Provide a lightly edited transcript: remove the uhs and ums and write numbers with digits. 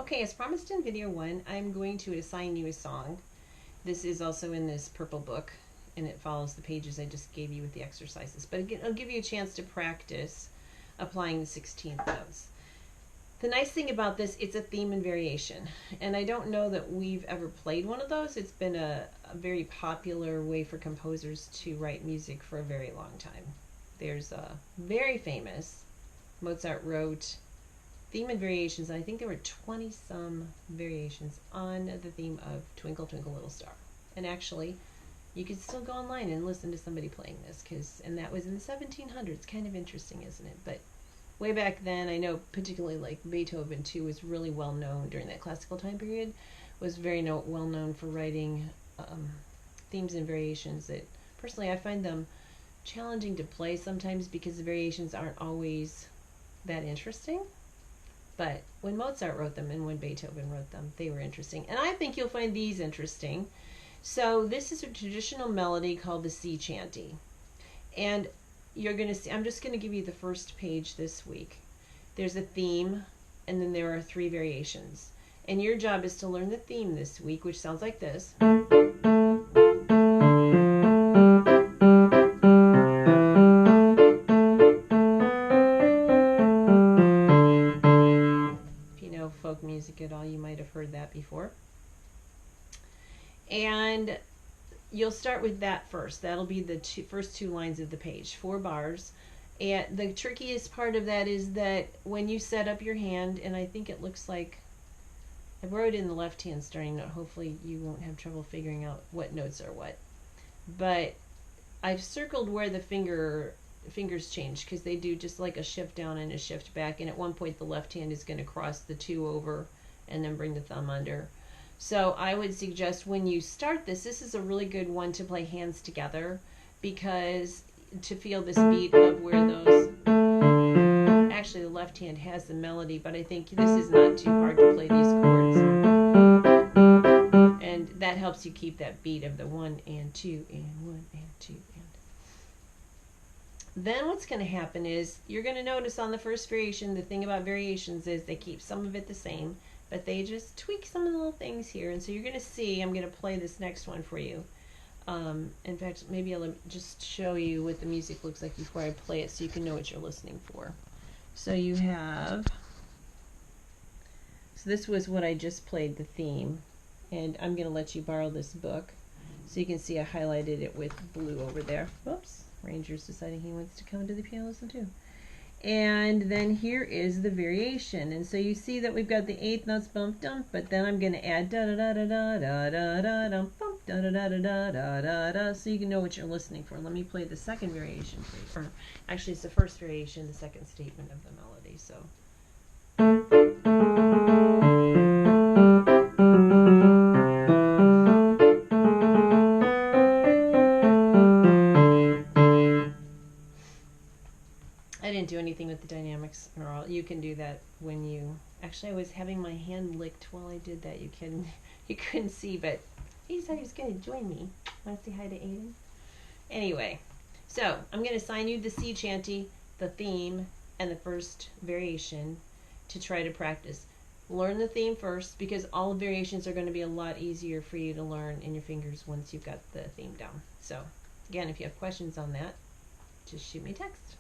Okay, as promised in video 1, I'm going to assign you a song. This is also in this purple book, and it follows the pages I just gave you with the exercises. But again, I'll give you a chance to practice applying the 16th notes. The nice thing about this, it's a theme and variation. And I don't know that we've ever played one of those. It's been a very popular way for composers to write music for a very long time. There's a very famous, Mozart wrote theme and variations, and I think there were 20-some variations on the theme of Twinkle Twinkle Little Star. And actually, you can still go online and listen to somebody playing this, and that was in the 1700s. Kind of interesting, isn't it? But way back then, I know particularly like Beethoven too was really well known during that classical time period, was very well known for writing themes and variations that personally I find them challenging to play sometimes because the variations aren't always that interesting. But when Mozart wrote them and when Beethoven wrote them, they were interesting. And I think you'll find these interesting. So this is a traditional melody called the sea chanty. And you're going to see, I'm just going to give you the first page this week. There's a theme, and then there are 3 variations. And your job is to learn the theme this week, which sounds like this. Folk music at all, you might have heard that before. And you'll start with that first. That'll be the first 2 lines of the page, 4 bars. And the trickiest part of that is that when you set up your hand, and I think it looks like I wrote in the left hand starting note, hopefully you won't have trouble figuring out what notes are what. But I've circled where the fingers change, because they do just like a shift down and a shift back, and at one point the left hand is going to cross the 2 over and then bring the thumb under. So I would suggest when you start this is a really good one to play hands together, because to feel this beat of where those, actually the left hand has the melody, but I think this is not too hard to play these chords, and that helps you keep that beat of the 1 and 2 and 1 and 2 and. Then what's going to happen is you're going to notice on the first variation, the thing about variations is they keep some of it the same, but they just tweak some of the little things here. And so you're going to see, I'm going to play this next one for you. In fact, maybe I'll just show you what the music looks like before I play it so you can know what you're listening for. So you have, so this was what I just played, the theme, and I'm going to let you borrow this book so you can see I highlighted it with blue over there. Whoops. Ranger's deciding he wants to come to the piano lesson too. And then here is the variation. And so you see that we've got the 8th notes bump dump, but then I'm going to add da da da da da da da da da bump da da da da da da da da, so you can know what you're listening for. Let me play the second variation for you. Or actually it's the first variation, the second statement of the melody. So I didn't do anything with the dynamics at all. You can do that when you, actually I was having my hand licked while I did that. You couldn't see, but he decided he was going to join me. Want to say hi to Aiden? Anyway, so I'm going to assign you the sea chanty, the theme, and the first variation to try to practice. Learn the theme first, because all variations are going to be a lot easier for you to learn in your fingers once you've got the theme down. So again, if you have questions on that, just shoot me a text.